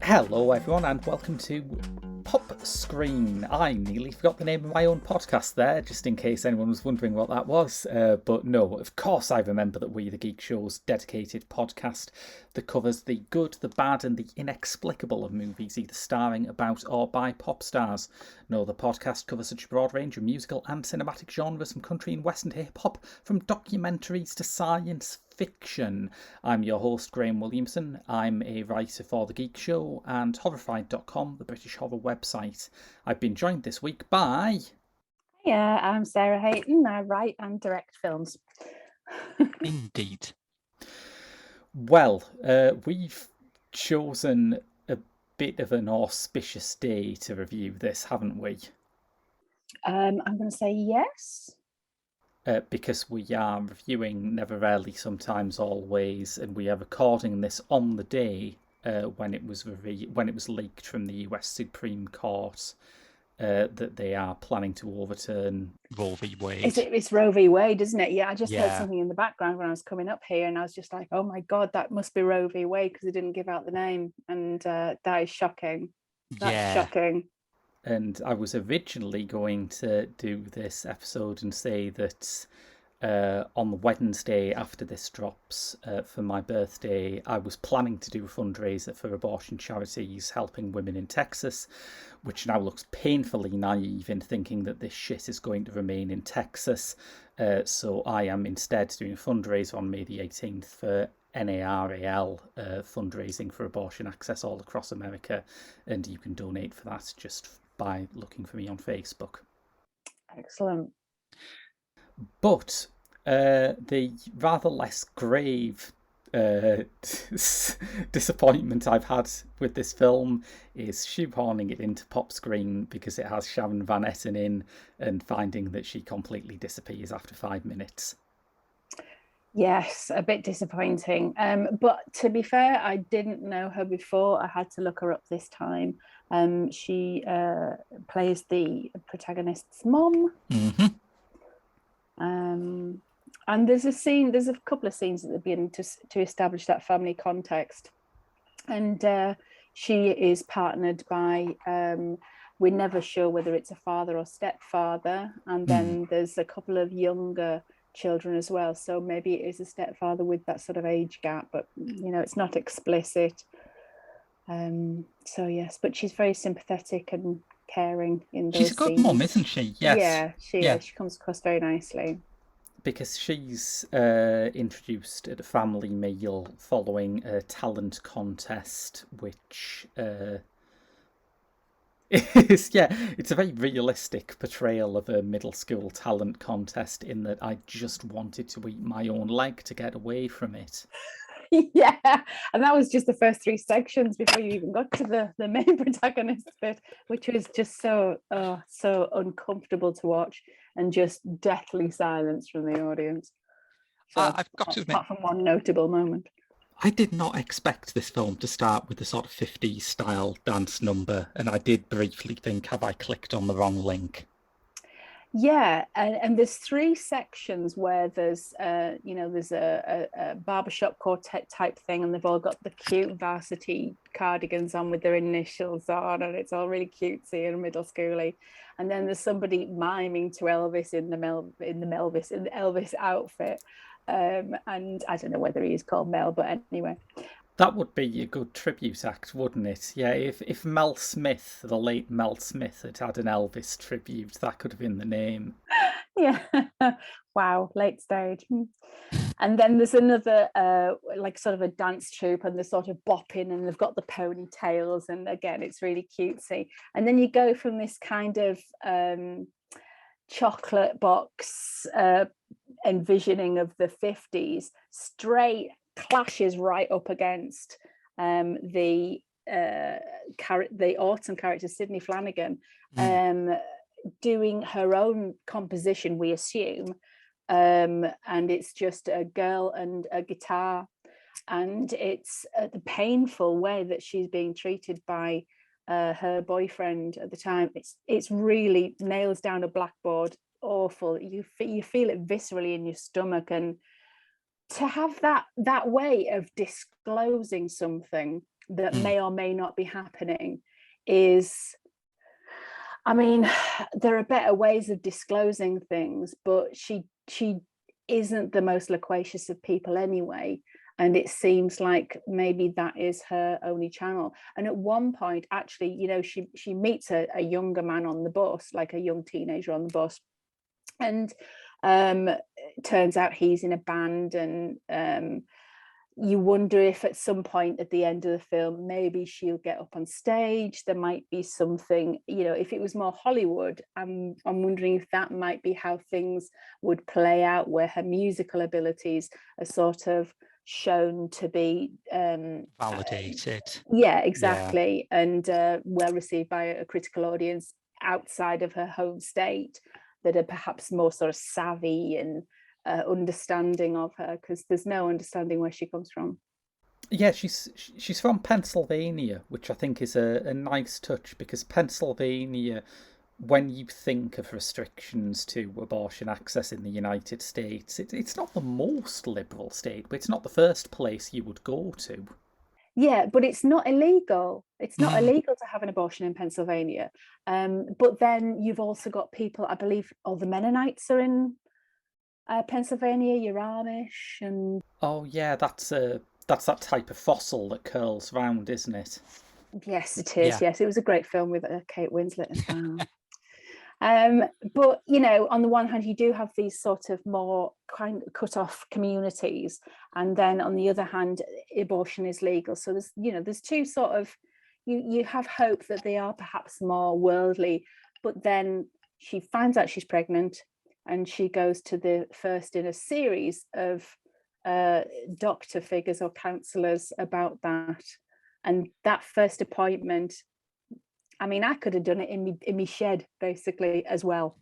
Hello everyone and welcome to Pop Screen. I nearly forgot the name of my own podcast there, just in case anyone was wondering what that was. But no, of course I remember that We The Geek Show's dedicated podcast that covers the good, the bad and the inexplicable of movies either starring, about or by pop stars. No, the podcast covers such a broad range of musical and cinematic genres, from country and western to hip-hop, from documentaries to science fiction. I'm your host, Graham Williamson. I'm a writer for The Geek Show and horrified.com, the British horror website. I've been joined this week by... Yeah, I'm Sarah Hayton. I write and direct films. Indeed. Well, we've chosen a bit of an auspicious day to review this, haven't we? I'm going to say yes. Because we are reviewing Never, Rarely, Sometimes, Always, and we are recording this on the day when it was leaked from the US Supreme Court that they are planning to overturn Roe v. Wade. It's Roe v. Wade, isn't it? Yeah, I just heard something in the background when I was coming up here, and I was just like, oh my God, that must be Roe v. Wade, because they didn't give out the name, and that is shocking. That's shocking. And I was originally going to do this episode and say that on the Wednesday after this drops for my birthday, I was planning to do a fundraiser for abortion charities helping women in Texas, which now looks painfully naive in thinking that this shit is going to remain in Texas. So I am instead doing a fundraiser on May the 18th for NARAL, fundraising for abortion access all across America, and you can donate for that just by looking for me on Facebook. Excellent. But the rather less grave disappointment I've had with this film is shoehorning it into Pop Screen because it has Sharon van Etten in, and finding that she completely disappears after 5 minutes. Yes, a bit disappointing. But to be fair, I didn't know her before. I had to look her up this time. She plays the protagonist's mom. Mm-hmm. And there's a couple of scenes at the beginning to establish that family context. And she is partnered by, we're never sure whether it's a father or stepfather. And then there's a couple of younger children as well, so maybe it is a stepfather with that sort of age gap, but it's not explicit. So yes, but she's very sympathetic and caring in those scenes. She's a good mum, isn't she? Yes. Yeah, she is. She comes across very nicely. Because she's introduced at a family meal following a talent contest, which it's a very realistic portrayal of a middle school talent contest, in that I just wanted to eat my own leg to get away from it. Yeah, and that was just the first 3 sections before you even got to the main protagonist bit, which was just so uncomfortable to watch, and just deathly silence from the audience. So, I've got to admit, apart from one notable moment. I did not expect this film to start with the sort of 50s style dance number, and I did briefly think, have I clicked on the wrong link? Yeah, and there's 3 sections where there's there's a barbershop quartet type thing, and they've all got the cute varsity cardigans on with their initials on, and it's all really cutesy and middle schooly. And then there's somebody miming to Elvis in the Elvis outfit. And I don't know whether he is called Mel, but anyway. That would be a good tribute act, wouldn't it? Yeah, if Mel Smith, the late Mel Smith, had had an Elvis tribute, that could have been the name. Yeah. Wow, late stage. And then there's another, sort of a dance troupe, and they're sort of bopping, and they've got the ponytails, and again, it's really cutesy. And then you go from this kind of chocolate box envisioning of the 50s straight clashes right up against the autumn character Sydney Flanagan doing her own composition, we assume, and it's just a girl and a guitar, and it's the painful way that she's being treated by her boyfriend at the time. It's really nails down a blackboard, awful. You feel it viscerally in your stomach, and to have that way of disclosing something that may or may not be happening is, I mean, there are better ways of disclosing things, but she isn't the most loquacious of people anyway. And it seems like maybe that is her only channel. And at one point, actually, you know, she meets a younger man on the bus, like a young teenager on the bus. And turns out he's in a band, and you wonder if at some point at the end of the film, maybe she'll get up on stage. There might be something, you know, if it was more Hollywood, I'm wondering if that might be how things would play out, where her musical abilities are sort of shown to be validated. Yeah, exactly. Yeah. And well received by a critical audience outside of her home state, that are perhaps more sort of savvy and understanding of her, because there's no understanding where she comes from. Yeah, she's from Pennsylvania, which I think is a nice touch, because Pennsylvania, when you think of restrictions to abortion access in the United States, it's not the most liberal state, but it's not the first place you would go to. Yeah, but it's not illegal. It's not illegal to have an abortion in Pennsylvania. But then you've also got people, I believe, all the Mennonites are in Pennsylvania, you're Amish, and oh yeah, that's that type of fossil that curls round, isn't it? Yes, it is. Yeah. Yes, it was a great film with Kate Winslet as well. But you know, on the one hand, you do have these sort of more kind of cut off communities, and then on the other hand, abortion is legal. So there's two sort of, you have hope that they are perhaps more worldly, but then she finds out she's pregnant, and she goes to the first in a series of doctor figures or counsellors about that. And that first appointment, I mean, I could have done it in my shed, basically, as well.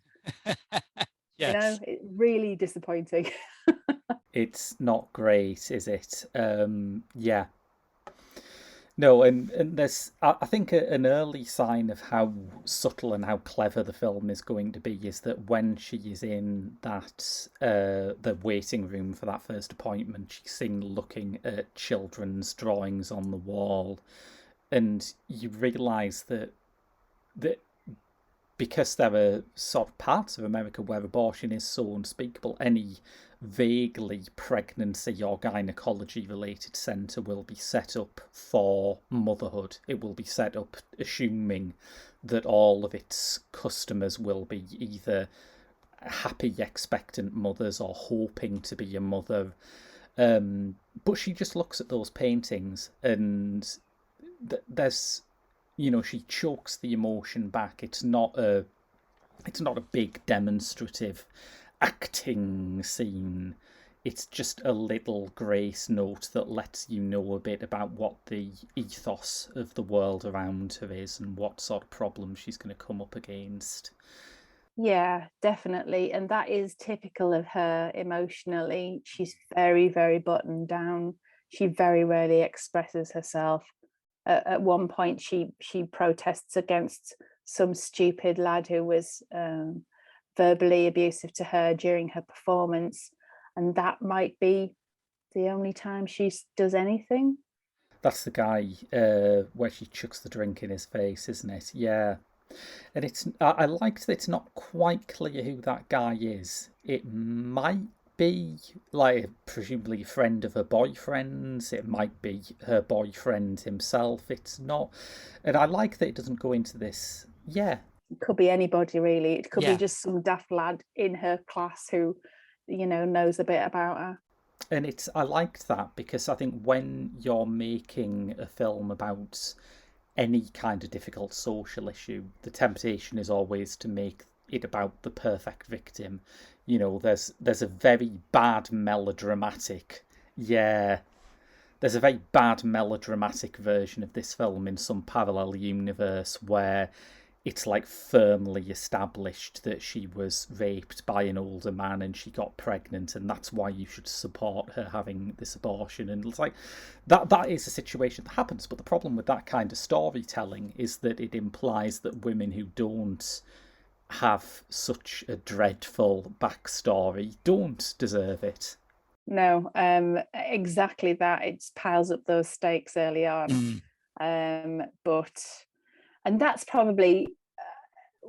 Yes. You know, it's really disappointing. It's not great, is it? Yeah. No, and there's, I think, an early sign of how subtle and how clever the film is going to be is that when she is in that the waiting room for that first appointment, she's seen looking at children's drawings on the wall, and you realise that because there are sort of parts of America where abortion is so unspeakable, any vaguely pregnancy or gynecology related centre will be set up for motherhood. It will be set up assuming that all of its customers will be either happy expectant mothers or hoping to be a mother. But she just looks at those paintings, and there's, you know, she chokes the emotion back. It's not a big demonstrative acting scene. It's just a little grace note that lets you know a bit about what the ethos of the world around her is and what sort of problems she's going to come up against. Yeah, definitely. And that is typical of her emotionally. She's very, very buttoned down. She very rarely expresses herself. At one point, she protests against some stupid lad who was verbally abusive to her during her performance, and that might be the only time she does anything. That's the guy where she chucks the drink in his face, isn't it? Yeah. And I liked that it's not quite clear who that guy is. It might be, like, presumably a friend of her boyfriend's. It might be her boyfriend himself. It's not, and I like that it doesn't go into this. Yeah, it could be anybody, really. It could be just some daft lad in her class who, you know, knows a bit about her. And I liked that, because I think when you're making a film about any kind of difficult social issue, the temptation is always to make it about the perfect victim. You know, there's a very bad melodramatic, yeah, there's a very bad melodramatic version of this film in some parallel universe where it's like firmly established that she was raped by an older man and she got pregnant, and that's why you should support her having this abortion. And it's like that is a situation that happens, but the problem with that kind of storytelling is that it implies that women who don't have such a dreadful backstory don't deserve it. No, exactly that. It piles up those stakes early on. And that's probably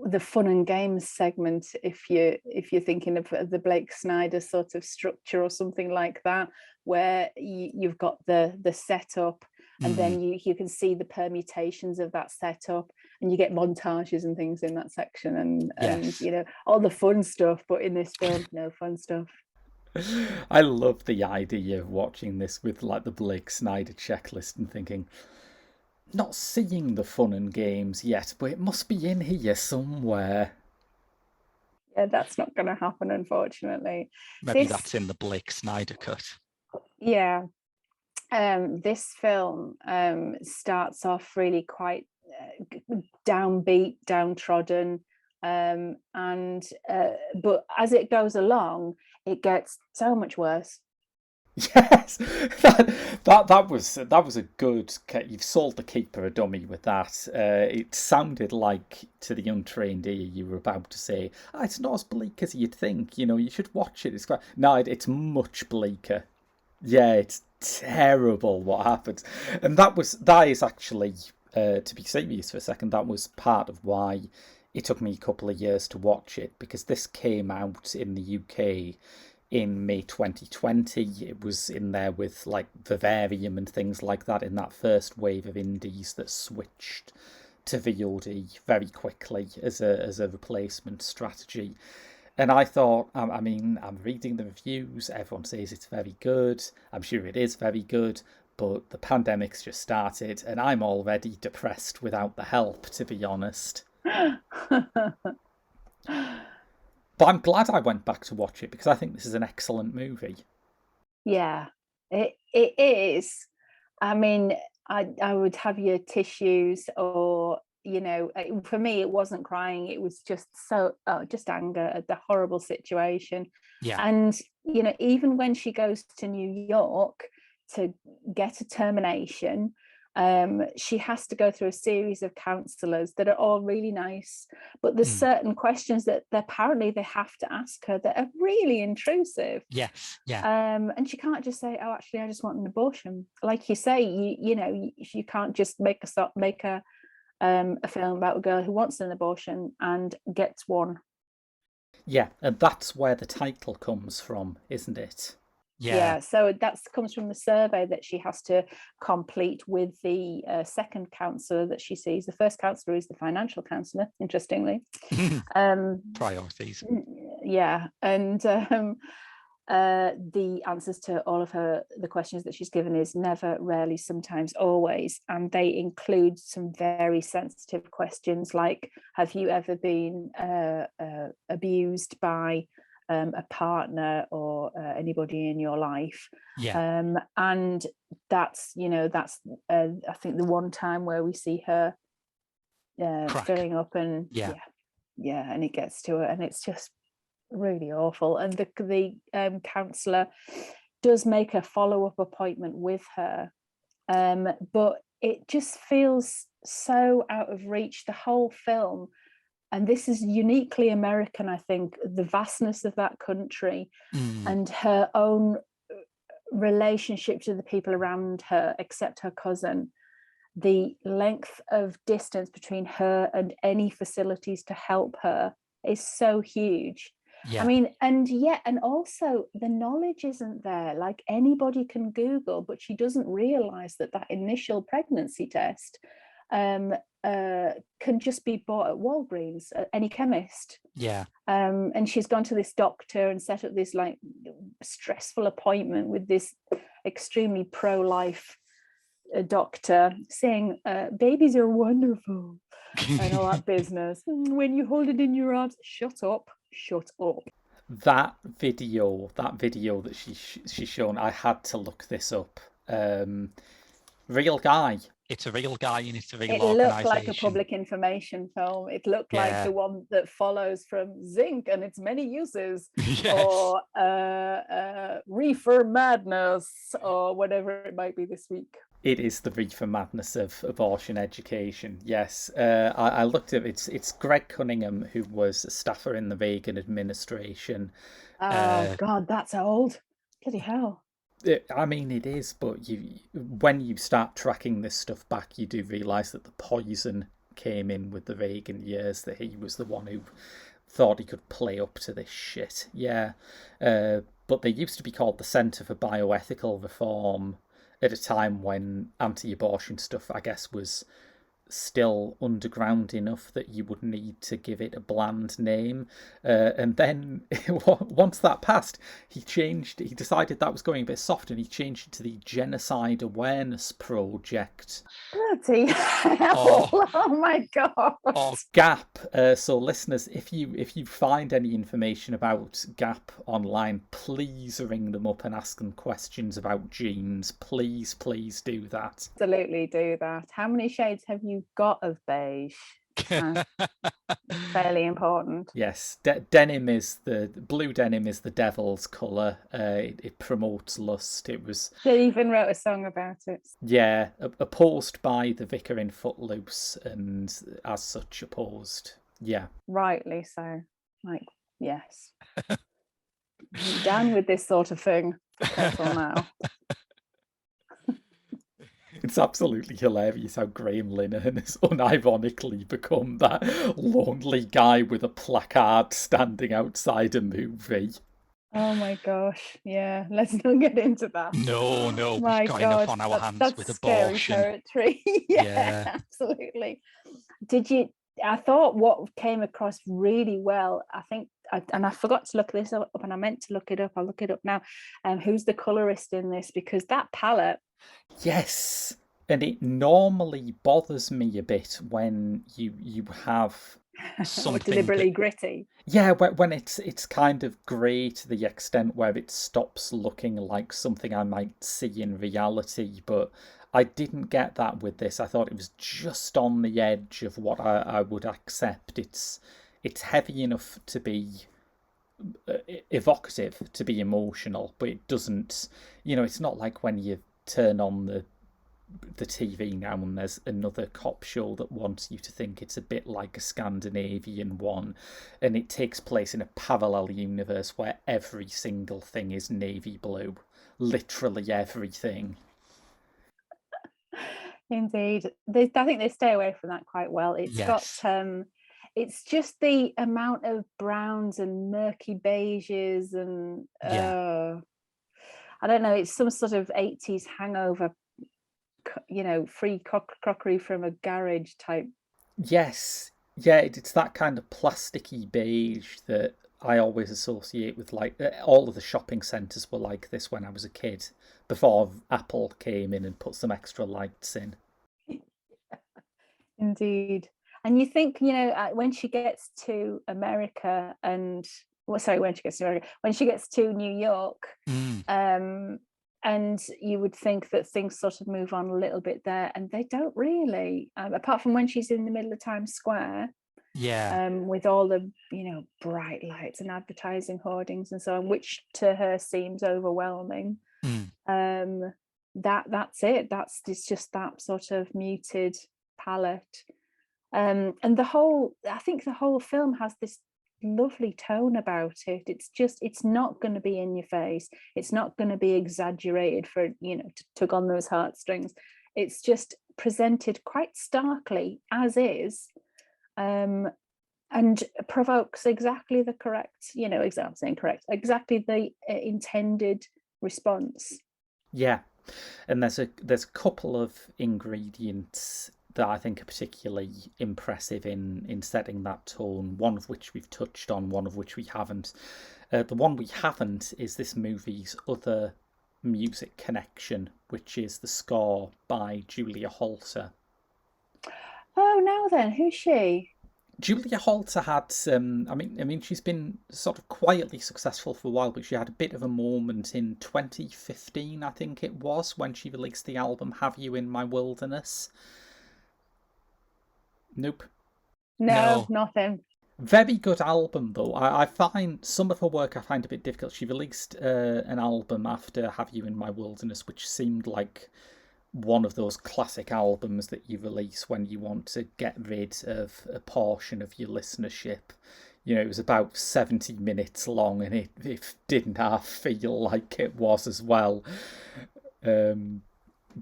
the fun and games segment if you're thinking of the Blake Snyder sort of structure or something like that, where you've got the setup, and then you can see the permutations of that setup, and you get montages and things in that section, and you know, all the fun stuff. But in this film, no fun stuff. I love the idea of watching this with like the Blake Snyder checklist and thinking, not seeing the fun and games yet, but it must be in here somewhere. Yeah, that's not going to happen, unfortunately. Maybe that's in the Blake Snyder cut. Yeah. This film starts off really quite downbeat, downtrodden, but as it goes along, it gets so much worse. Yes, that was a good. You've sold the keeper a dummy with that. It sounded like, to the untrained ear, you were about to say, "It's not as bleak as you'd think. You know, you should watch it." It's quite... No, it's much bleaker. Yeah, it's terrible what happens, and that is actually, to be serious for a second, that was part of why it took me a couple of years to watch it, because this came out in the UK in May 2020. It was in there with like Vivarium and things like that, in that first wave of indies that switched to VOD very quickly as a replacement strategy. And I thought, I mean, I'm reading the reviews, everyone says it's very good, I'm sure it is very good, but the pandemic's just started and I'm already depressed without the help, to be honest. But I'm glad I went back to watch it, because I think this is an excellent movie. Yeah, it is. I mean, I would have your tissues, or, you know, for me, it wasn't crying. It was just just anger at the horrible situation. Yeah. And, you know, even when she goes to New York to get a termination, she has to go through a series of counselors that are all really nice, but there's certain questions that apparently they have to ask her that are really intrusive. Yes, yeah. And she can't just say, "Oh, actually, I just want an abortion." Like you say, you know, you can't just make a film about a girl who wants an abortion and gets one. Yeah, and that's where the title comes from, isn't it? Yeah, so that comes from the survey that she has to complete with the second counsellor that she sees. The first counsellor is the financial counsellor, interestingly. Priorities. Yeah, and the answers to all of the questions that she's given is never, rarely, sometimes, always, and they include some very sensitive questions like, have you ever been abused by a partner or anybody in your life? And that's, you know, that's I think the one time where we see her filling up, and and it gets to her, and it's just really awful. And the counsellor does make a follow-up appointment with her, but it just feels so out of reach, the whole film. And this is uniquely American, I think, the vastness of that country and her own relationship to the people around her, except her cousin. The length of distance between her and any facilities to help her is so huge. I mean, and also the knowledge isn't there. Like, anybody can Google, but she doesn't realize that initial pregnancy test can just be bought at Walgreens, at any chemist. And she's gone to this doctor and set up this like stressful appointment with this extremely pro-life doctor, saying babies are wonderful, and all that business. When you hold it in your arms, shut up. That video that she's shown, I had to look this up. Real guy. It's a real guy and it's a real It organisation. looked like a public information film. It looked like the one that follows from Zinc and its many uses, or Reefer Madness, or whatever it might be this week. It is the reefer madness of abortion education. Yes, I looked at it. It's Greg Cunningham, who was a staffer in the Reagan administration. Oh God, that's old. Bloody hell. I mean, it is, but when you start tracking this stuff back, you do realise that the poison came in with the Reagan years, that he was the one who thought he could play up to this shit. Yeah, but they used to be called the Centre for Bioethical Reform at a time when anti-abortion stuff, I guess, was still underground enough that you would need to give it a bland name, and then once that passed, he decided that was going a bit soft, and he changed it to the Genocide Awareness Project. Bloody hell. Oh my God. GAP. So listeners, if you find any information about GAP online, please ring them up and ask them questions about genes. Please do that. Absolutely do that. How many shades have you got of beige? Fairly important. Yes, blue denim is the devil's colour. It promotes lust. They even wrote a song about it. Yeah, opposed by the vicar in Footloose, and as such opposed. Yeah, rightly so. Like, yes. Down with this sort of thing. Careful now. It's absolutely hilarious how Graham Linehan has unironically become that lonely guy with a placard standing outside a movie. Oh my gosh, yeah, let's not get into that. No, we've got enough on our hands with abortion. Scary territory. Yeah, absolutely. I thought what came across really well, I think, and I forgot to look this up, and I meant to look it up, I'll look it up now, who's the colorist in this, because that palette. Yes, and it normally bothers me a bit when you have something deliberately gritty. Yeah, when it's kind of grey to the extent where it stops looking like something I might see in reality, but I didn't get that with this. I thought it was just on the edge of what I would accept. It's heavy enough to be evocative, to be emotional, but it doesn't, it's not like when you turn on the TV now and there's another cop show that wants you to think it's a bit like a Scandinavian one, and it takes place in a parallel universe where every single thing is navy blue. Literally everything. Indeed. I think they stay away from that quite well. It's got it's just the amount of browns and murky beiges and I don't know, it's some sort of 80s hangover, free crockery from a garage type. Yes, yeah, it's that kind of plasticky beige that I always associate with, like, all of the shopping centres were like this when I was a kid, before Apple came in and put some extra lights in. Indeed. And you think, when she gets to America when she gets to New York, and you would think that things sort of move on a little bit there, and they don't really, apart from when she's in the middle of Times Square, with all the bright lights and advertising hoardings and so on, which to her seems overwhelming. That's it. It's just that sort of muted palette, and I think the whole film has this lovely tone about it. It's not going to be in your face, it's not going to be exaggerated for to tug on those heartstrings. It's just presented quite starkly as is, and provokes exactly the correct, exactly the intended response. Yeah, and there's a couple of ingredients that I think are particularly impressive in setting that tone, one of which we've touched on, one of which we haven't. The one we haven't is this movie's other music connection, which is the score by Julia Holter. Oh, now then, who's she? Julia Holter had, I mean, she's been sort of quietly successful for a while, but she had a bit of a moment in 2015, I think it was, when she released the album "Have You in My Wilderness." Nope. No, No. nothing. Very good album though. I find some of her work I find a bit difficult. She released an album after "Have You in My Wilderness," which seemed like one of those classic albums that you release when you want to get rid of a portion of your listenership. You know, it was about 70 minutes long, and it didn't half feel like it was as well.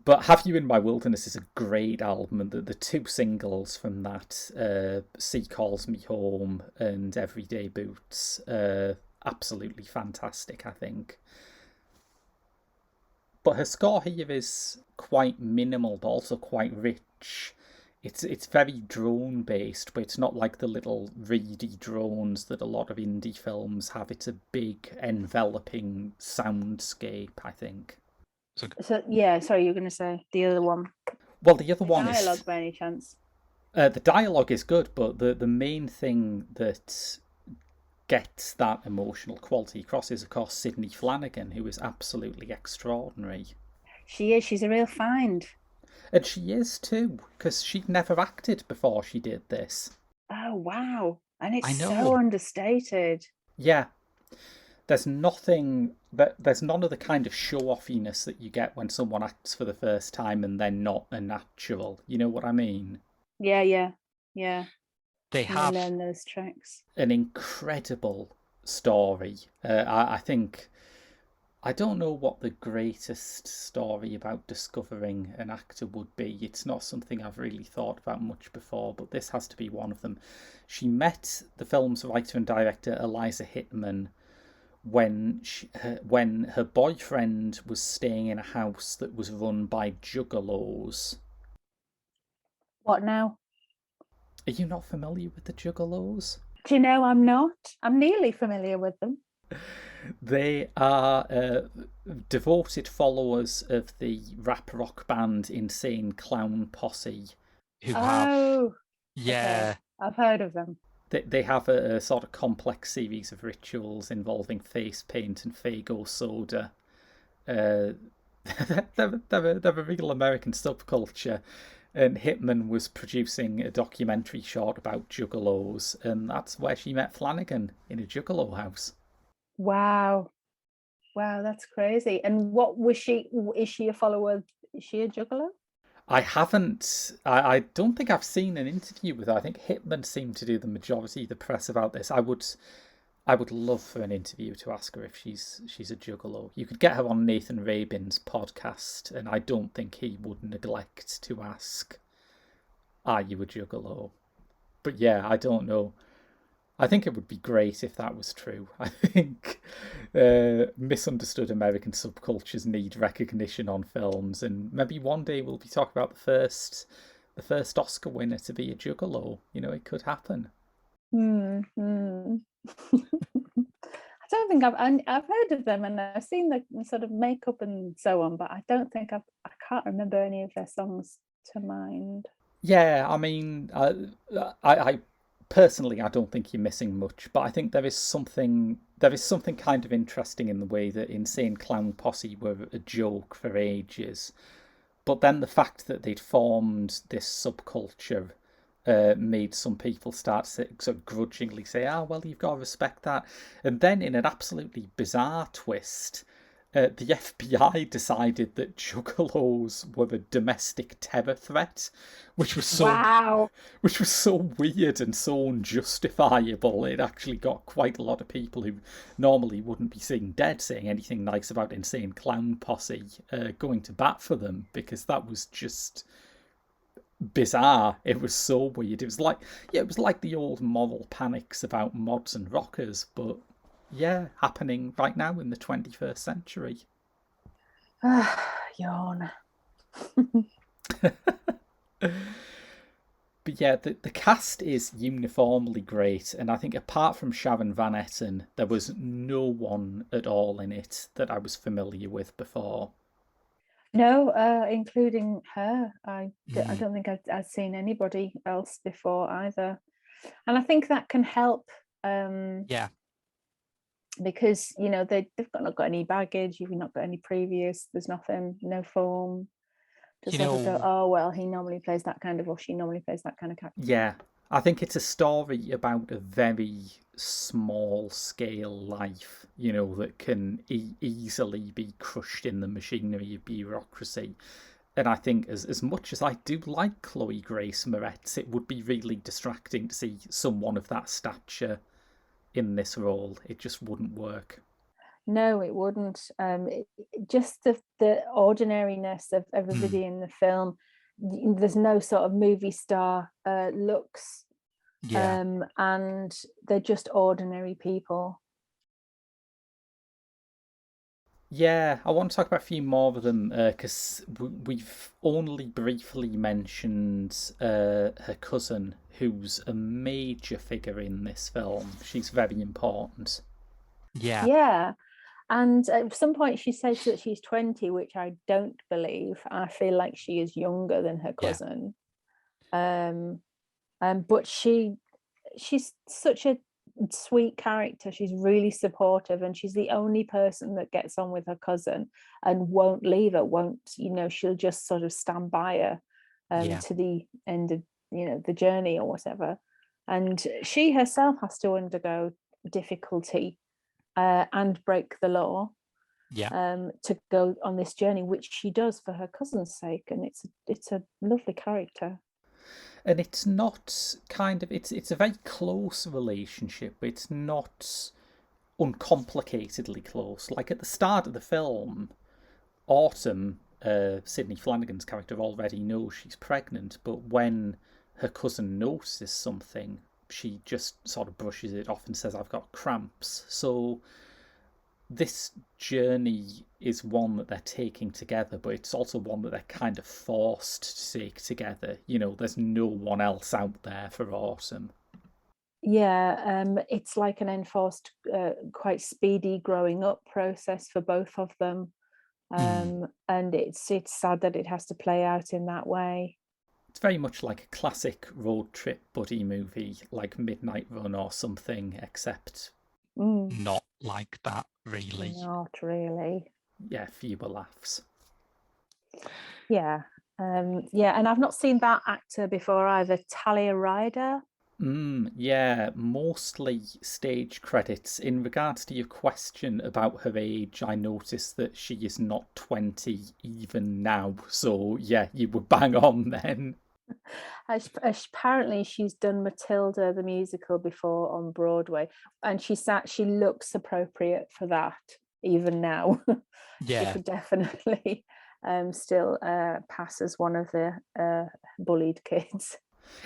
But "Have You in My Wilderness" is a great album, and the two singles from that, "Sea Calls Me Home" and "Everyday Boots," absolutely fantastic, I think. But her score here is quite minimal, but also quite rich. It's very drone based, but it's not like the little reedy drones that a lot of indie films have. It's a big enveloping soundscape, I think. So yeah, sorry, you were going to say the other one. Well, the other one Dialogue is by any chance? the dialogue is good, but the main thing that gets that emotional quality across is, of course, Sydney Flanagan, who is absolutely extraordinary. She is. She's a real find. And she is too, because she'd never acted before she did this. Oh wow! And I it's know. so understated. Yeah, there's nothing that there's none of the kind of show-offiness that you get when someone acts for the first time and they're not a natural. You know what I mean? Yeah, yeah, yeah. They And they have learn those tricks. An incredible story. I think I don't know what the greatest story about discovering an actor would be. It's not something I've really thought about much before, but this has to be one of them. She met the film's writer and director Eliza Hittman when her boyfriend was staying in a house that was run by juggalos. What now? Are you not familiar with the juggalos? Do you know I'm not? I'm nearly familiar with them. They are devoted followers of the rap rock band Insane Clown Posse. who have Oh, yeah. okay. I've heard of them. They have a sort of complex series of rituals involving face paint and Faygo soda. They're a real American subculture. And Hittman was producing a documentary short about juggalos, and that's where she met Flanagan, in a juggalo house. Wow. Wow, that's crazy. And what was she? Is she a follower? Is she a juggalo? I haven't. I don't think I've seen an interview with her. I think Hittman seemed to do the majority of the press about this. I would love for an interview to ask her if she's a juggalo. You could get her on Nathan Rabin's podcast, and I don't think he would neglect to ask, "Are you a juggalo?" But yeah, I don't know. I think it would be great if that was true. I think misunderstood American subcultures need recognition on films, and maybe one day we'll be talking about the first Oscar winner to be a juggalo. You know, it could happen. I don't think I've heard of them, and I've seen the sort of makeup and so on, but I don't think I can't remember any of their songs to mind. Yeah, I mean, I personally I don't think you're missing much, but I think there is something kind of interesting in the way that Insane Clown Posse were a joke for ages, but then the fact that they'd formed this subculture made some people start to sort of grudgingly say, "Ah, well, you've got to respect that." And then, in an absolutely bizarre twist, the FBI decided that juggalos were a domestic terror threat, which was so Wow. which was so weird and so unjustifiable. It actually got quite a lot of people who normally wouldn't be seen dead saying anything nice about Insane Clown Posse going to bat for them, because that was just bizarre. It was so weird. It was like the old moral panics about mods and rockers, but yeah, happening right now in the 21st century. Yawn. But yeah, the cast is uniformly great, and I think apart from Sharon van Etten, there was no one at all in it that I was familiar with before. No, including her. I don't think I've seen anybody else before either. And I think that can help. Because, you know, they've not got any baggage, you've not got any previous, there's nothing, no form. Does ever go, oh, well, he normally plays that kind of, or she normally plays that kind of character. Yeah, I think it's a story about a very small scale life, you know, that can easily be crushed in the machinery of bureaucracy. And I think as much as I do like Chloe Grace Moretz, it would be really distracting to see someone of that stature in this role. It just wouldn't work. No, it wouldn't. Just the ordinariness of everybody in the film. There's no sort of movie star looks, and they're just ordinary people. Yeah, I want to talk about a few more of them because we've only briefly mentioned her cousin, who's a major figure in this film. She's very important. Yeah. And at some point she says that she's 20, which I don't believe. I feel like she is younger than her cousin. But she's such a sweet character. She's really supportive, and she's the only person that gets on with her cousin and won't leave her, she'll just sort of stand by her to the end of, the journey or whatever. And she herself has to undergo difficulty and break the law to go on this journey, which she does for her cousin's sake. And it's a lovely character. And it's not it's a very close relationship. It's not uncomplicatedly close. Like at the start of the film, Autumn, Sydney Flanagan's character, already knows she's pregnant, but when her cousin notices something, she just sort of brushes it off and says, I've got cramps. So this journey is one that they're taking together, but it's also one that they're kind of forced to take together. There's no one else out there for Autumn. Yeah, it's like an enforced, quite speedy growing up process for both of them. And it's sad that it has to play out in that way. It's very much like a classic road trip buddy movie, like Midnight Run or something, except not like that, really. Not really. Yeah, fewer laughs. Yeah. And I've not seen that actor before either. Talia Ryder. Yeah, mostly stage credits. In regards to your question about her age, I noticed that she is not 20 even now. So yeah, you were bang on then. Apparently she's done Matilda the musical before on Broadway, and she looks appropriate for that even now. She could definitely still pass as one of the bullied kids.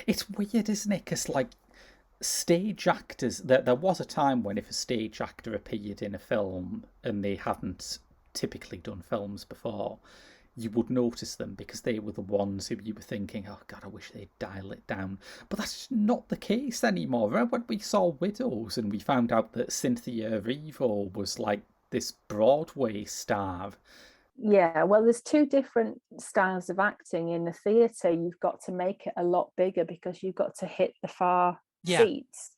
It's weird, isn't it? Because like stage actors, there was a time when if a stage actor appeared in a film and they hadn't typically done films before, you would notice them because they were the ones who you were thinking, oh God, I wish they'd dial it down. But that's not the case anymore. Remember when we saw Widows and we found out that Cynthia Erivo was like this Broadway star? Yeah, well, there's two different styles of acting. In the theatre, you've got to make it a lot bigger because you've got to hit the far seats.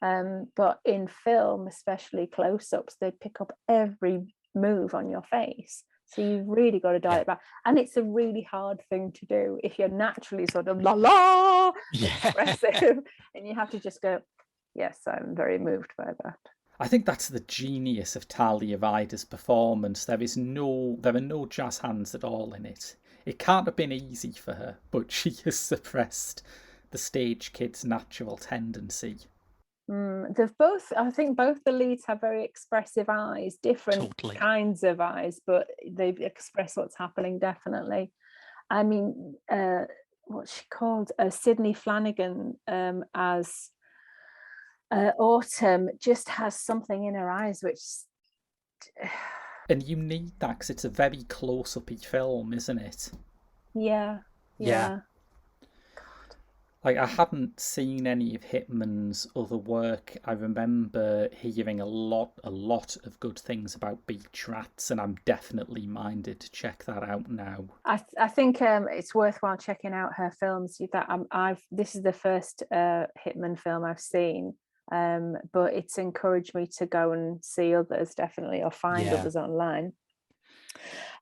But in film, especially close-ups, they pick up every move on your face. So you've really got to dial it back. And it's a really hard thing to do if you're naturally sort of la expressive. And you have to just go, yes, I'm very moved by that. I think that's the genius of Talia Ryder's performance. There are no jazz hands at all in it. It can't have been easy for her, but she has suppressed the stage kid's natural tendency. I think both the leads have very expressive eyes, different kinds of eyes, but they express what's happening definitely. I mean, what's she called? Sydney Flanagan as Autumn just has something in her eyes which... And you need that because it's a very close-uppy film, isn't it? Yeah. God. Like, I hadn't seen any of Hittman's other work. I remember hearing a lot of good things about Beach Rats, and I'm definitely minded to check that out now. I think it's worthwhile checking out her films. This is the first Hittman film I've seen, but it's encouraged me to go and see others, definitely, or find others online.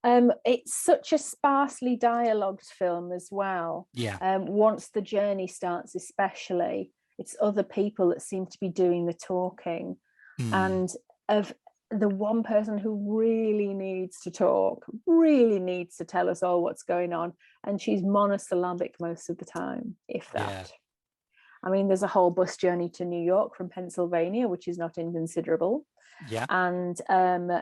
It's such a sparsely dialogued film as well. Once the journey starts, especially, it's other people that seem to be doing the talking. And of the one person who really needs to talk, really needs to tell us all what's going on, and she's monosyllabic most of the time, if that. I mean, there's a whole bus journey to New York from Pennsylvania, which is not inconsiderable. And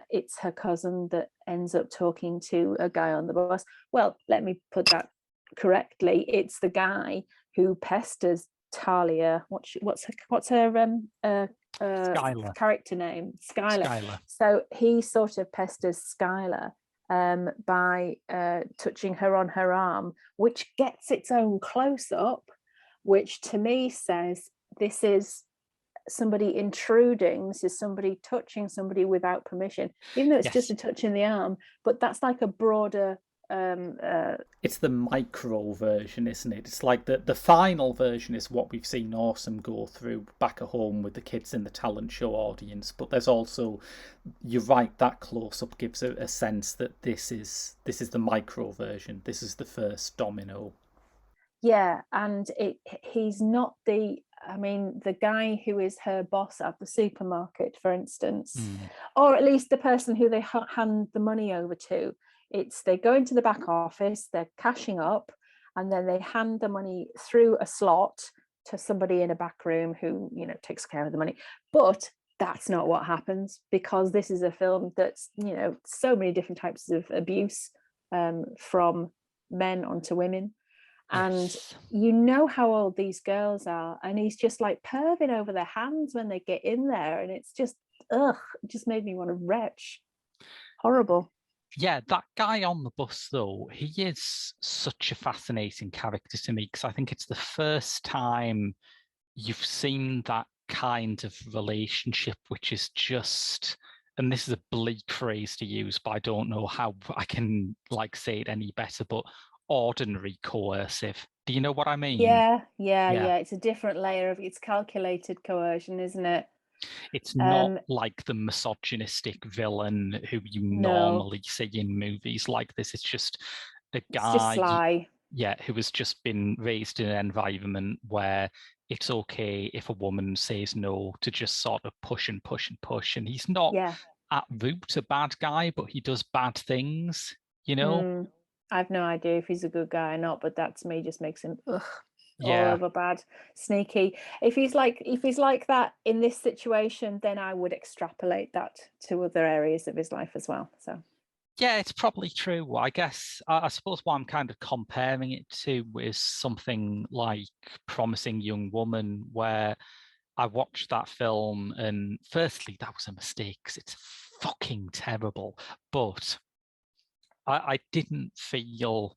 it's her cousin that ends up talking to a guy on the bus. Well, let me put that correctly. It's the guy who pesters Talia. What's her Skylar. character name? Skylar. So he sort of pesters Skylar by touching her on her arm, which gets its own close-up, which to me says this is somebody intruding. This is somebody touching somebody without permission, even though it's just a touch in the arm. But that's like a broader it's the micro version, isn't it? It's like the final version is what we've seen Awesome go through back at home with the kids in the talent show audience. But there's also, you're right, that close-up gives a sense that this is the micro version. This is the first domino. Yeah, and he's not the guy who is her boss at the supermarket, for instance, or at least the person who they hand the money over to. They go into the back office, they're cashing up, and then they hand the money through a slot to somebody in a back room who, takes care of the money. But that's not what happens, because this is a film that's, so many different types of abuse from men onto women. And you know how old these girls are, and he's just like perving over their hands when they get in there, and it's just it just made me want to retch. Horrible. Yeah, that guy on the bus, though, he is such a fascinating character to me, because I think it's the first time you've seen that kind of relationship, which is just, and this is a bleak phrase to use, but I don't know how I can say it any better, but ordinary coercive. Do you know what I mean? Yeah. It's a different layer of, it's calculated coercion, isn't it? It's not like the misogynistic villain who you normally see in movies like this. It's just a guy, just sly. Who has just been raised in an environment where it's okay if a woman says no, to just sort of push and push and push. And he's not at root a bad guy, but he does bad things, I have no idea if he's a good guy or not, but that to me just makes him all over bad, sneaky. If he's like that in this situation, then I would extrapolate that to other areas of his life as well. So yeah, it's probably true. I guess I suppose what I'm kind of comparing it to is something like Promising Young Woman, where I watched that film, and firstly, that was a mistake because it's fucking terrible. But I didn't feel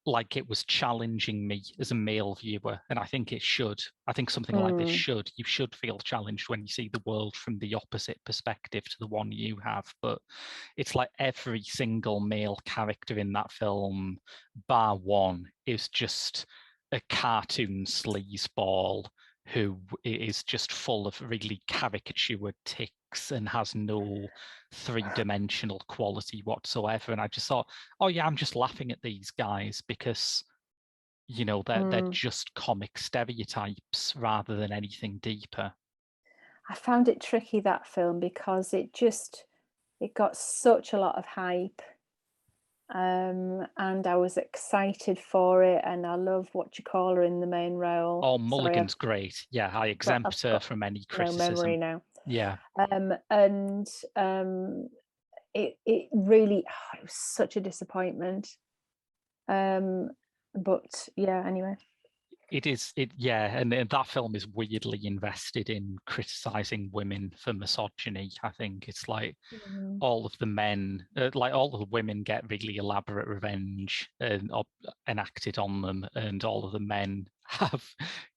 like it was challenging me as a male viewer, and I think it should. I think something like this you should feel challenged when you see the world from the opposite perspective to the one you have. But it's like every single male character in that film, bar one, is just a cartoon sleazeball who is just full of really caricatured tics and has no three-dimensional quality whatsoever. And I just thought, oh yeah, I'm just laughing at these guys because they're just comic stereotypes rather than anything deeper. I found it tricky, that film, because it got such a lot of hype, and I was excited for it, and I love what you call her in the main role. Oh, Mulligan's great. Yeah, I exempt her from any criticism. No memory now. Yeah. It really, it was such a disappointment. But yeah, anyway. It is, and that film is weirdly invested in criticizing women for misogyny. I think it's like all of the men, like all of the women get really elaborate revenge enacted on them, and all of the men have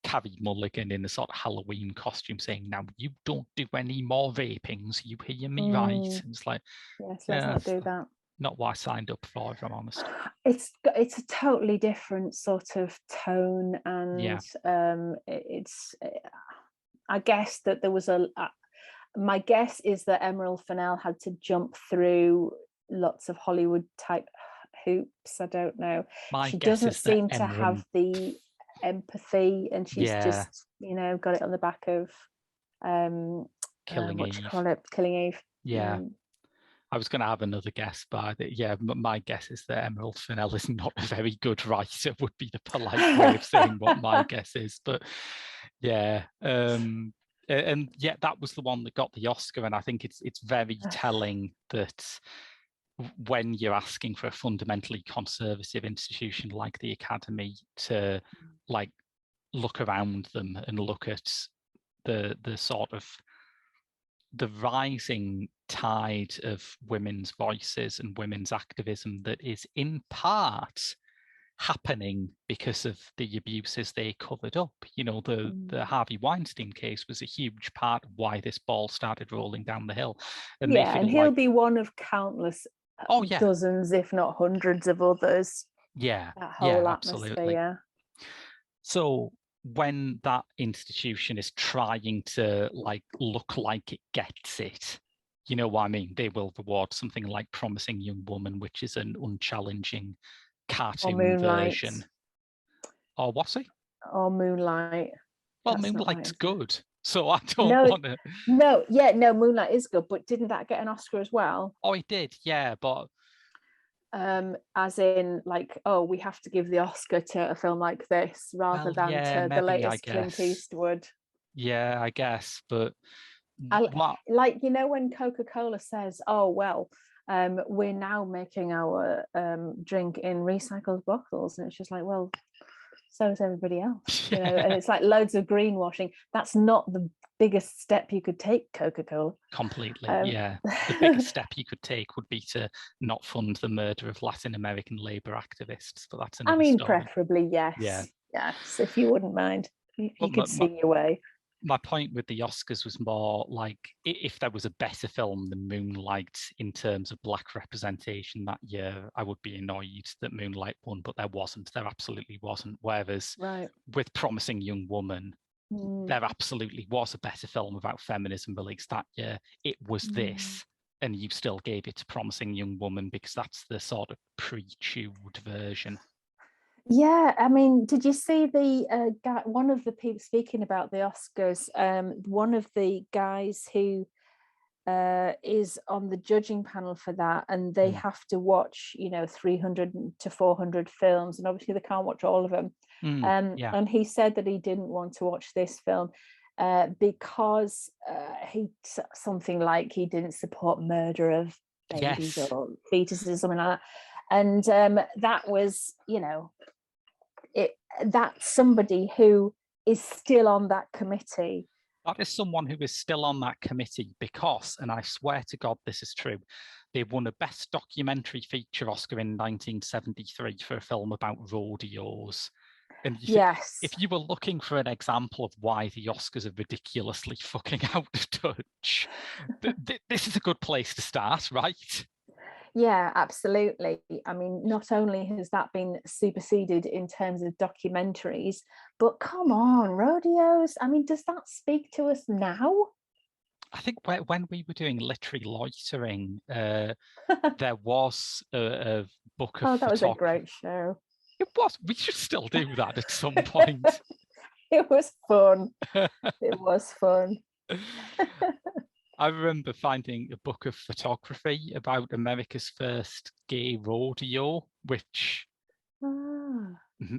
Carrie Mulligan in a sort of Halloween costume saying, "Now you don't do any more vapings, you hear me, right?" And it's like, yes, let's not do that. Not what I signed up for, if I'm honest. It's a totally different sort of tone, and it's. I guess that there was my guess is that Emerald Fennell had to jump through lots of Hollywood type hoops. I don't know. She doesn't seem to have the empathy, and she's just got it on the back of Killing what Eve. you call it, Killing Eve. Yeah. I was going to have another guess, but my guess is that Emerald Fennell is not a very good writer, would be the polite way of saying what my guess is. But that was the one that got the Oscar, and I think it's very telling that when you're asking for a fundamentally conservative institution like the Academy to like look around them and look at the sort of the rising tide of women's voices and women's activism that is in part happening because of the abuses they covered up. The Harvey Weinstein case was a huge part of why this ball started rolling down the hill. And and he'll be one of countless dozens, if not hundreds of others. That whole absolutely. atmosphere. So when that institution is trying to look like it gets it, you know what I mean? They will reward something like Promising Young Woman, which is an unchallenging cartoon version. Or what's it? Or Moonlight. Well, Moonlight's good. So I don't want to. Moonlight is good, but didn't that get an Oscar as well? Oh, it did, but as in we have to give the Oscar to a film like this rather than to the latest Clint Eastwood. Yeah, I guess, but when Coca-Cola says, we're now making our drink in recycled bottles, and it's just like, well, so is everybody else, and it's like loads of greenwashing. That's not the biggest step you could take, Coca-Cola. Completely. The biggest step you could take would be to not fund the murder of Latin American labor activists, but that's another story. Preferably, yes, if you wouldn't mind, you could see your way. My point with the Oscars was more like, if there was a better film than Moonlight in terms of Black representation that year, I would be annoyed that Moonlight won, but there wasn't. There absolutely wasn't. Whereas with Promising Young Woman, there absolutely was a better film about feminism released that year. It was this, and you still gave it to Promising Young Woman because that's the sort of pre-chewed version. Yeah, I mean, did you see the guy, one of the people speaking about the Oscars, one of the guys who is on the judging panel for that, and they have to watch 300 to 400 films, and obviously they can't watch all of them. And he said that he didn't want to watch this film because he didn't support murder of babies or fetuses or something like that. And that was that's somebody who is still on that committee. That is someone who is still on that committee because, and I swear to God this is true, they won a Best Documentary Feature Oscar in 1973 for a film about rodeos. And if you were looking for an example of why the Oscars are ridiculously fucking out of touch, this is a good place to start, right? Yeah, absolutely. I mean, not only has that been superseded in terms of documentaries, but come on, rodeos. I mean, does that speak to us now? I think when we were doing Literary Loitering, there was a book of that was a great show. It was. We should still do that at some point. It was fun. It was fun. I remember finding a book of photography about America's first gay rodeo, which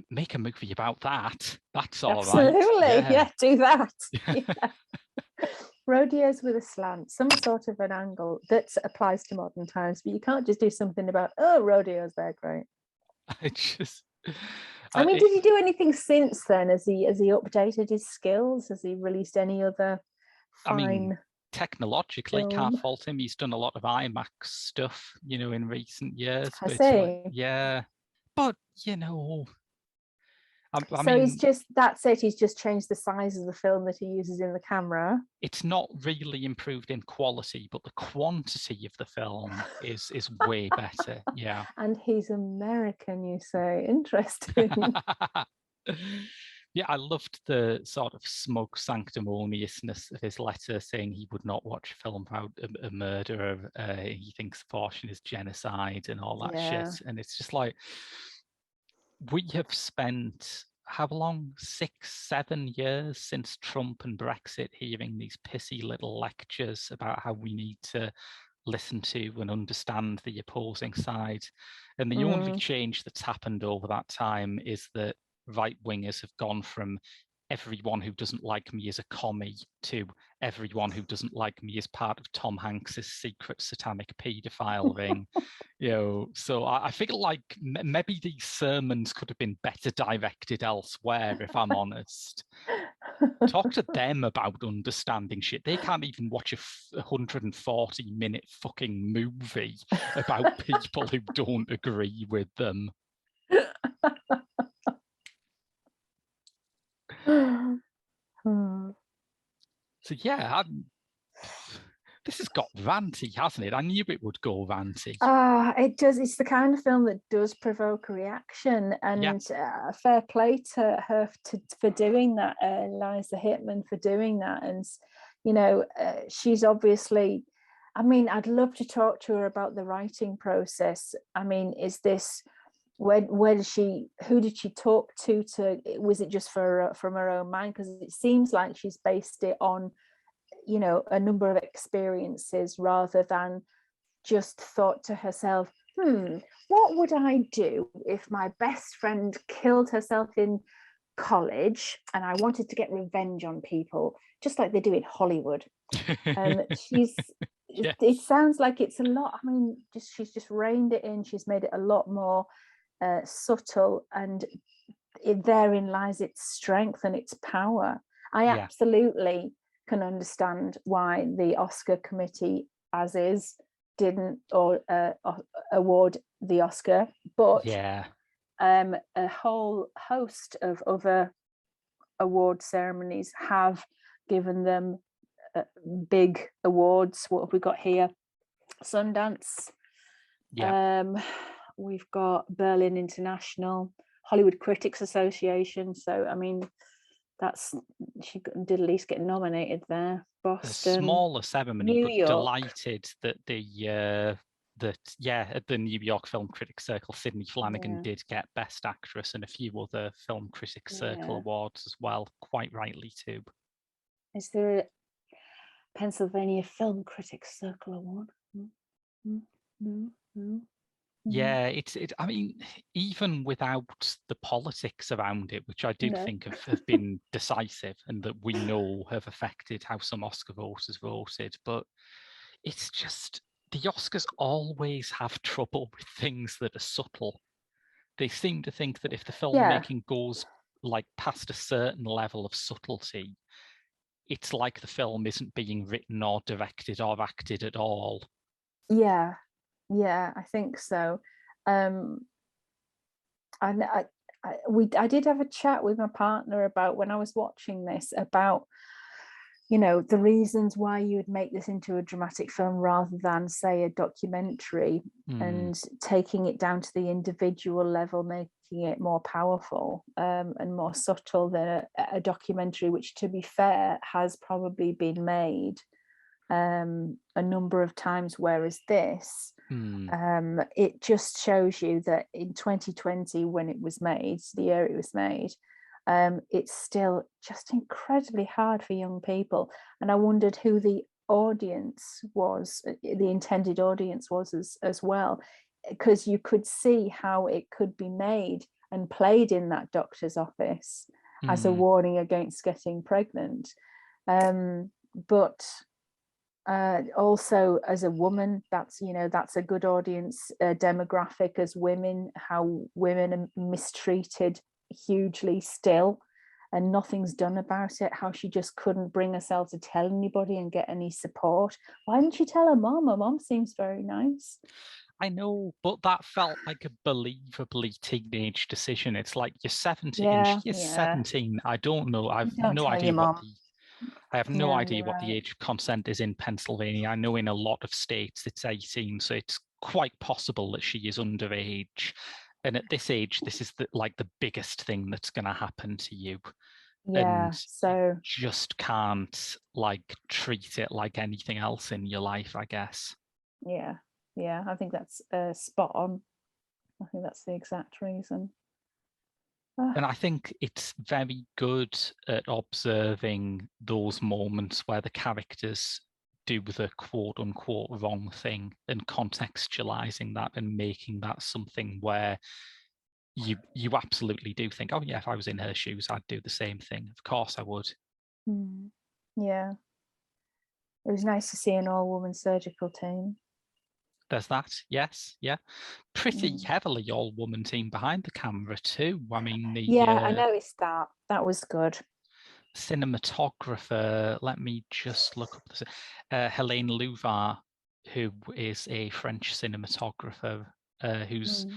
make a movie about that. That's all right. Absolutely, do that. Rodeos with a slant, some sort of an angle that applies to modern times, but you can't just do something about rodeos. They're great. I mean, did he do anything since then? Has he updated his skills? Has he released any other fine? I mean, technologically, can't fault him. He's done a lot of IMAX stuff, in recent years. Has he? Yeah, but I so mean, that's it. He's just changed the size of the film that he uses in the camera. It's not really improved in quality, but the quantity of the film is way better. Yeah. And he's American, you say? Interesting. Yeah, I loved the sort of smug sanctimoniousness of his letter saying he would not watch a film about a murderer. He thinks abortion is genocide and all that shit. And it's just like, we have spent how long? 6-7 years since Trump and Brexit hearing these pissy little lectures about how we need to listen to and understand the opposing side. And the only change that's happened over that time is that right-wingers have gone from everyone who doesn't like me is a commie to everyone who doesn't like me is part of Tom Hanks's secret satanic paedophile ring. So I feel like maybe these sermons could have been better directed elsewhere, if I'm honest. Talk to them about understanding shit. They can't even watch a 140-minute fucking movie about people who don't agree with them. So yeah, this has got ranty, hasn't it? I knew it would go ranty. It does. It's the kind of film that does provoke a reaction, and fair play to her for doing that, Eliza Hittman for doing that. And she's obviously, I mean, I'd love to talk to her about the writing process. I mean, is this where did who did she talk to was it just from her own mind? Because it seems like she's based it on a number of experiences rather than just thought to herself, what would I do if my best friend killed herself in college and I wanted to get revenge on people, just like they do in Hollywood. And it sounds like it's a lot. I mean, she's just reined it in. She's made it a lot more subtle, and therein lies its strength and its power. I absolutely can understand why the Oscar committee, as is, didn't award the Oscar, but a whole host of other award ceremonies have given them big awards. What have we got here? Sundance. We've got Berlin International, Hollywood Critics Association. So, I mean, she did at least get nominated there. Boston, a smaller ceremony, New but York. Delighted that at the New York Film Critics Circle, Sidney Flanagan did get Best Actress and a few other Film Critics Circle awards as well, quite rightly too. Is there a Pennsylvania Film Critics Circle award? No. Yeah, I mean, even without the politics around it, which I do think have been decisive and that we know have affected how some Oscar voters voted, but it's just the Oscars always have trouble with things that are subtle. They seem to think that if the filmmaking goes like past a certain level of subtlety, it's like the film isn't being written or directed or acted at all. Yeah, I think so. I did have a chat with my partner about, when I was watching this, about the reasons why you would make this into a dramatic film rather than, say, a documentary, and taking it down to the individual level, making it more powerful and more subtle than a documentary, which, to be fair, has probably been made a number of times, whereas this it just shows you that in 2020, when it was made, the year it was made, it's still just incredibly hard for young people. And I wondered who the audience was, the intended audience was as well, because you could see how it could be made and played in that doctor's office as a warning against getting pregnant, but also as a woman, that's a good audience demographic, as women, how women are mistreated hugely still and nothing's done about it, how she just couldn't bring herself to tell anybody and get any support. Why didn't she tell her mom? Her mom seems very nice. I know, but that felt like a believably teenage decision. It's like you're 17, and she is 17. I don't know. I have no idea what the age of consent is in Pennsylvania. I know in a lot of states it's 18, so it's quite possible that she is underage. And at this age, this is the biggest thing that's going to happen to you. Yeah, and so you just can't treat it like anything else in your life, I guess. Yeah, I think that's spot on. I think that's the exact reason. And I think it's very good at observing those moments where the characters do the quote unquote wrong thing and contextualizing that and making that something where you absolutely do think, oh yeah, if I was in her shoes, I'd do the same thing. Of course I would. Yeah. It was nice to see an all-woman surgical team. There's that, yes, yeah. Pretty heavily all-woman team behind the camera too. I mean, I noticed that. That was good. Cinematographer, let me just look up this. Hélène Louvart, who is a French cinematographer who's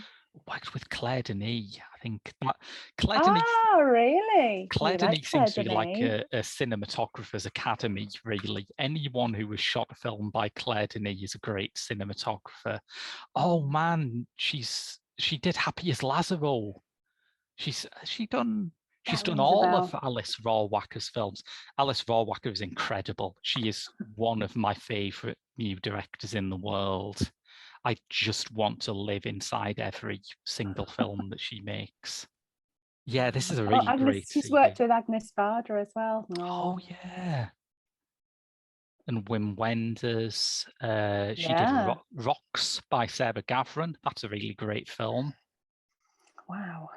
worked with Claire Denis. I think that Claire Denis. Oh, really? Claire Denis seems to be like a cinematographer's academy, really. Anyone who has shot a film by Claire Denis is a great cinematographer. Oh man, she did Happy as Lazaro. She's done all of Alice Rohrwacher's films. Alice Rohrwacher is incredible. She is one of my favorite new directors in the world. I just want to live inside every single film that she makes. Yeah, this is a really great. She's worked with Agnes Varda as well. Oh yeah. And Wim Wenders. She did Rocks by Sarah Gavran. That's a really great film. Wow.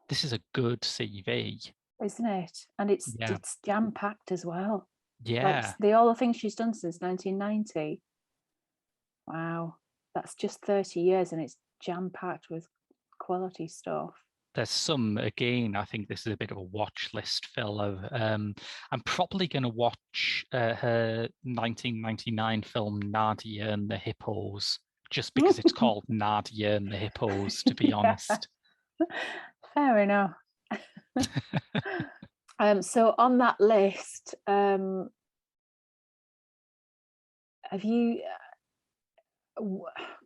This is a good CV. Isn't it? And it's jam-packed as well. Yeah. All the things she's done since 1990. Wow. That's just 30 years and it's jam-packed with quality stuff. There's some, again, I think this is a bit of a watch list filler. I'm probably going to watch her 1999 film Nadia and the Hippos, just because it's called Nadia and the Hippos, to be honest. Fair enough. So on that list, have you...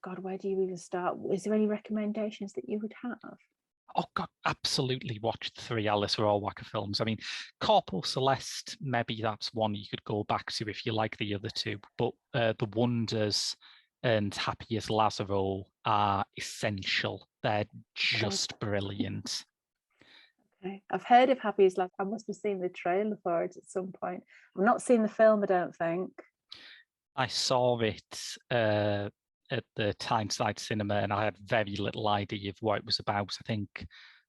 God, where do you even start? Is there any recommendations that you would have? Oh God, absolutely watch the 3 Alice Rohrwacher films. I mean, Corporal Celeste, maybe that's one you could go back to if you like the other 2, but The Wonders and Happy as Lazaro are essential. They're just brilliant. Okay. I've heard of Happy as Lazaro. I must have seen the trailer for it at some point. I've not seen the film, I don't think. I saw it at the Tyneside Cinema, and I had very little idea of what it was about. I can't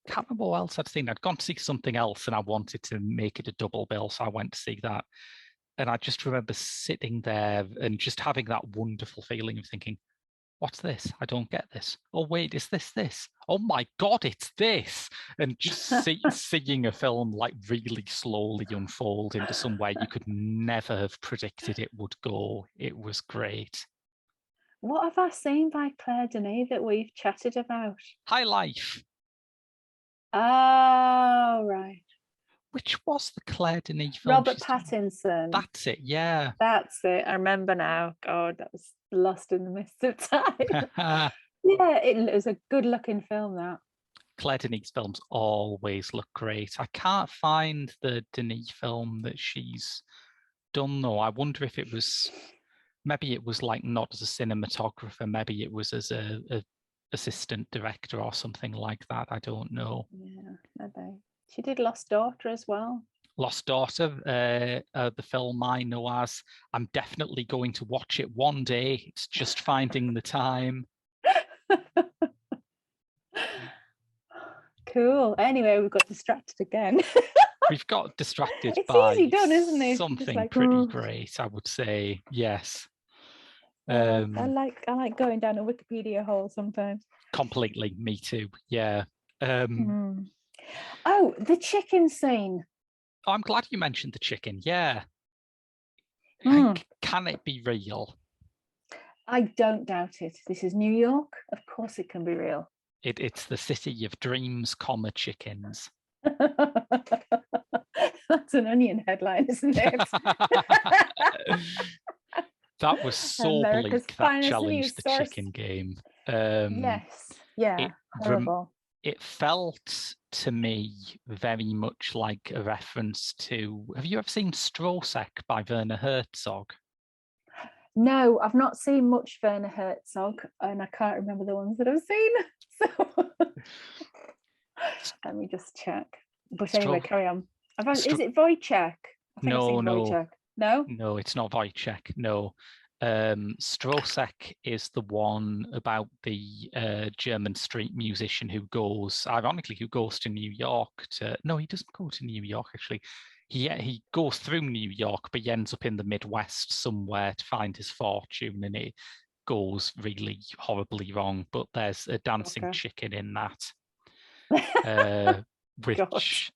remember what else I'd seen. I'd gone to see something else, and I wanted to make it a double bill, so I went to see that. And I just remember sitting there and just having that wonderful feeling of thinking, what's this? I don't get this. Oh, wait, is this? Oh my God, it's this. And just seeing a film really slowly unfold into somewhere you could never have predicted it would go. It was great. What have I seen by Claire Denis that we've chatted about? High Life. Oh, right. Which was the Claire Denis film? Robert Pattinson. That's it, yeah. That's it. I remember now. God, that was lost in the mist of time. Yeah, it was a good-looking film, that. Claire Denis films always look great. I can't find the Denis film that she's done, though. I wonder if it was... Maybe it was not as a cinematographer. Maybe it was as a assistant director or something like that. I don't know. Yeah, maybe. She did Lost Daughter as well. Lost Daughter, the film I know as. I'm definitely going to watch it one day. It's just finding the time. Cool. Anyway, we've got distracted again. We've got distracted it's by easy done, isn't it? something pretty great, I would say. Yes. I like going down a Wikipedia hole sometimes. Completely, me too. Yeah. Oh, the chicken scene. Oh, I'm glad you mentioned the chicken. Yeah. Can it be real? I don't doubt it. This is New York. Of course it can be real. It's the city of dreams, chickens. That's an Onion headline, isn't it? That was so America's bleak, that finest challenged news the source. chicken game. Yes. Yeah. Horrible. It felt to me very much like a reference to, have you ever seen Strosek by Werner Herzog? No, I've not seen much Werner Herzog, and I can't remember the ones that I've seen. So let me just check. But anyway, carry on. Is it Wojciech? I think I've seen Wojciech. No? No, it's not Wojciech. No. Strosek is the one about the German street musician who goes to New York no, he doesn't go to New York, actually. He goes through New York, but he ends up in the Midwest somewhere to find his fortune, and it goes really horribly wrong. But there's a dancing chicken in that, which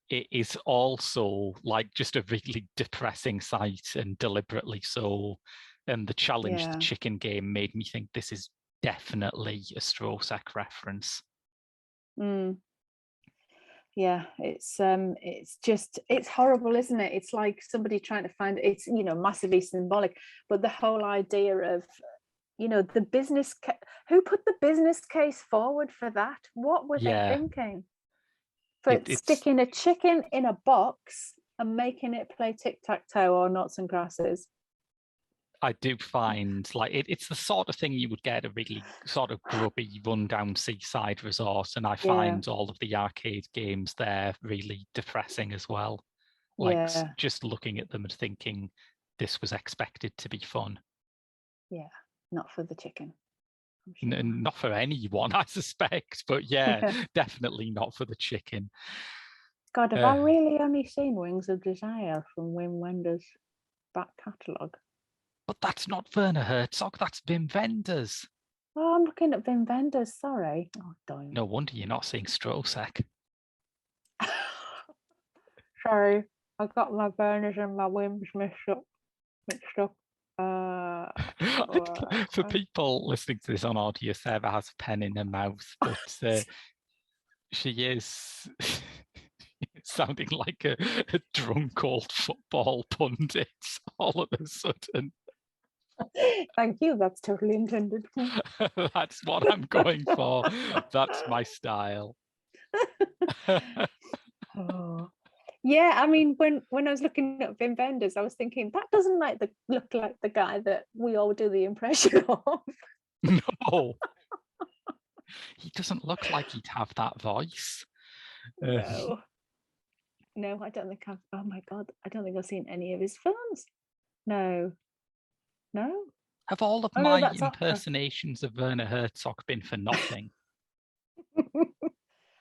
it is also like just a really depressing sight, and deliberately so. And the challenge, the chicken game, made me think this is definitely a Strosek reference. Yeah, it's horrible, isn't it? It's like somebody trying to find, it's, you know, massively symbolic, but the whole idea of, you know, the business, who put the business case forward for that? What were they thinking? For sticking a chicken in a box and making it play tic-tac-toe or noughts and crosses. I do find like it's the sort of thing you would get at a really sort of grubby, run-down seaside resort, and I find all of the arcade games there really depressing as well. Like just looking at them and thinking this was expected to be fun. Yeah, not for the chicken. Sure. Not for anyone, I suspect, but definitely not for the chicken. God, have I really only seen Wings of Desire from Wim Wenders' back catalogue? But that's not Werner Herzog, that's Wim Wenders. Oh, I'm looking at Wim Wenders, sorry. Oh, darn. No wonder you're not seeing Strosek. Sorry, I got my Werners and my Wims mixed up. For people listening to this on audio, Sarah has a pen in her mouth, but she is sounding like a drunk old football pundit all of a sudden. Thank you, that's totally intended. That's what I'm going for. That's my style. Yeah, I mean, when I was looking at Wim Wenders, I was thinking that doesn't look like the guy that we all do the impression of. No, he doesn't look like he'd have that voice. No, I don't think I've. Oh my God, I don't think I've seen any of his films. No. Have all of my impersonations of Werner Herzog been for nothing?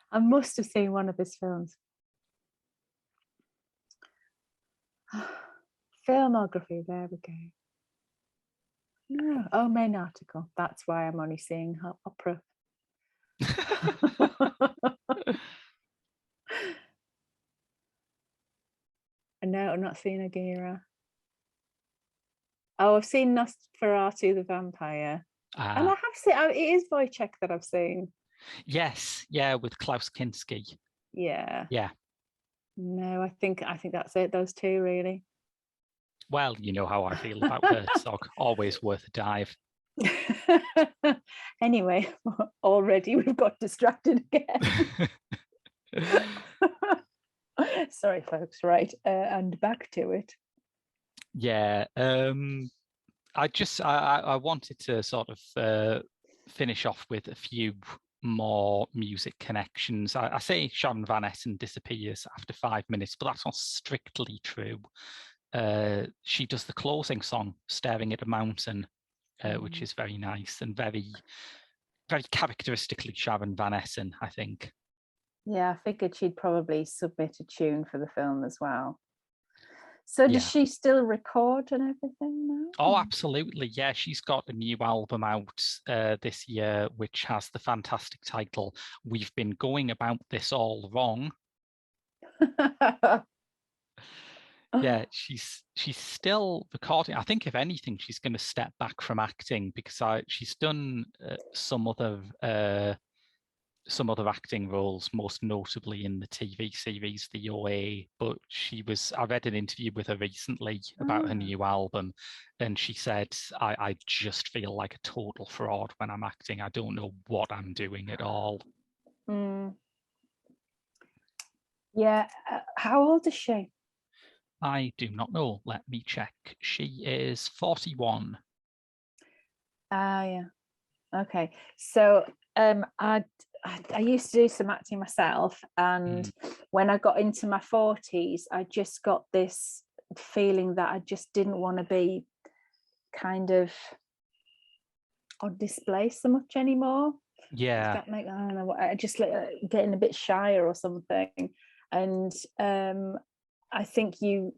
I must have seen one of his films. Filmography, there we go. No. Oh, main article. That's why I'm only seeing opera. No, I'm not seeing Agira. Oh, I've seen Nosferatu the Vampire. And I have seen, it is Wojciech that I've seen. Yes, with Klaus Kinski. Yeah. No, I think that's it, those two really. Well, you know how I feel about Herzog. Always worth a dive. Anyway, already we've got distracted again. Sorry, folks. Right, and back to it. Yeah, I wanted to sort of finish off with a few more music connections. I say Sharon van Etten disappears after 5 minutes, but that's not strictly true. She does the closing song, Staring at a Mountain, which is very nice and very, very characteristically Sharon van Etten, I think. Yeah, I figured she'd probably submit a tune for the film as well. So does she still record and everything now? Oh, absolutely. Yeah, she's got a new album out this year, which has the fantastic title, We've Been Going About This All Wrong. Yeah, she's still recording. I think if anything, she's going to step back from acting because she's done some other acting roles, most notably in the TV series The OA. But I read an interview with her recently about her new album, and she said, I just feel like a total fraud when I'm acting. I don't know what I'm doing at all. Yeah. How old is she? I do not know. Let me check. She is 41. Yeah. Okay. So I used to do some acting myself, and when I got into my 40s, I just got this feeling that I just didn't want to be kind of on display so much anymore. Yeah. I don't know. I just getting a bit shyer or something, and I think you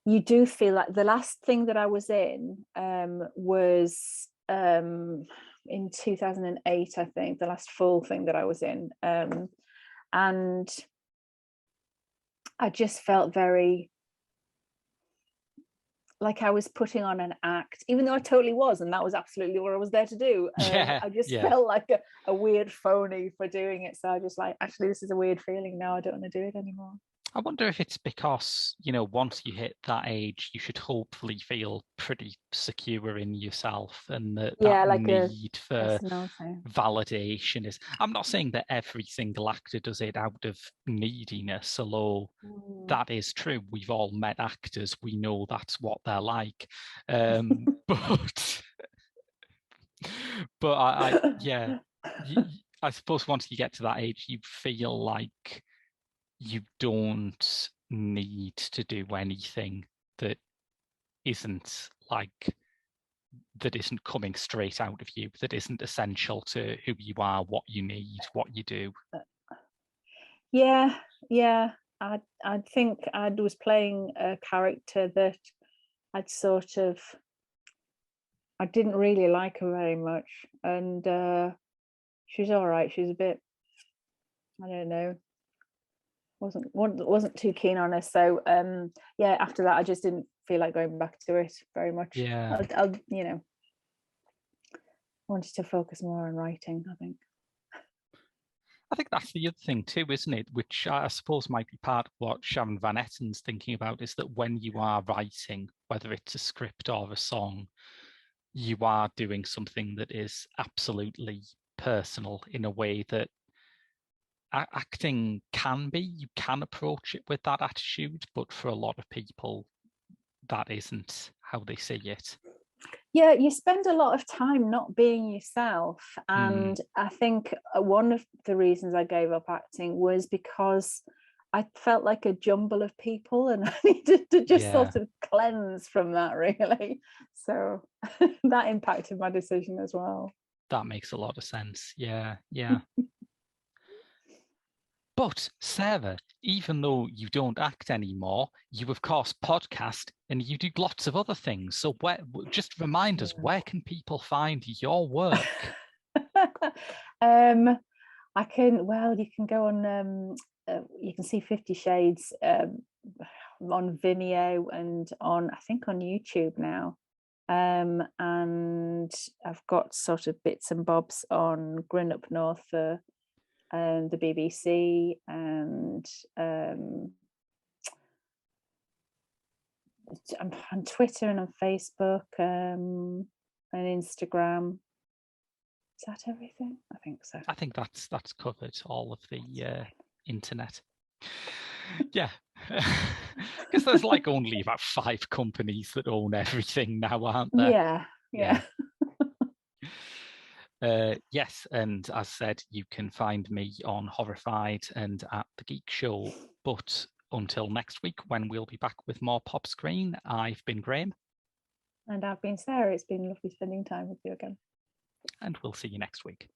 do feel like the last thing that I was in was in 2008, I think, the last full thing that I was in, and I just felt very like I was putting on an act, even though I totally was, and that was absolutely what I was there to do. I just felt like a weird phony for doing it. So I just like, actually, this is a weird feeling now. I don't want to do it anymore. I wonder if it's because, once you hit that age, you should hopefully feel pretty secure in yourself, and that like need for validation is. I'm not saying that every single actor does it out of neediness, although that is true. We've all met actors. We know that's what they're like. But I suppose once you get to that age, you feel like you don't need to do anything that isn't coming straight out of you, that isn't essential to who you are, what you need, what you do. Yeah. I think I was playing a character that I didn't really like her very much, and she's all right. She's a bit, I don't know, wasn't too keen on her. So after that I just didn't feel like going back to it very much. I wanted to focus more on writing. I think that's the other thing too, isn't it, which I suppose might be part of what Sharon van Etten's thinking about, is that when you are writing, whether it's a script or a song, you are doing something that is absolutely personal in a way that acting can be. You can approach it with that attitude, but for a lot of people, that isn't how they see it. Yeah, you spend a lot of time not being yourself. And I think one of the reasons I gave up acting was because I felt like a jumble of people, and I needed to just sort of cleanse from that, really. So that impacted my decision as well. That makes a lot of sense. Yeah. But Sarah, even though you don't act anymore, you of course podcast and you do lots of other things. So just remind us, where can people find your work? You can go on, you can see 50 Shades on Vimeo and on YouTube now. And I've got sort of bits and bobs on Grin Up North for the BBC, and I'm on Twitter and on Facebook and Instagram. Is that everything? I think so. I think that's covered all of the internet. Yeah, because there's only about 5 companies that own everything now, aren't there? Yeah. Yes, and as said, you can find me on Horrified and at the Geek Show. But until next week, when we'll be back with more Pop Screen, I've been Graham. And I've been Sarah. It's been lovely spending time with you again. And we'll see you next week.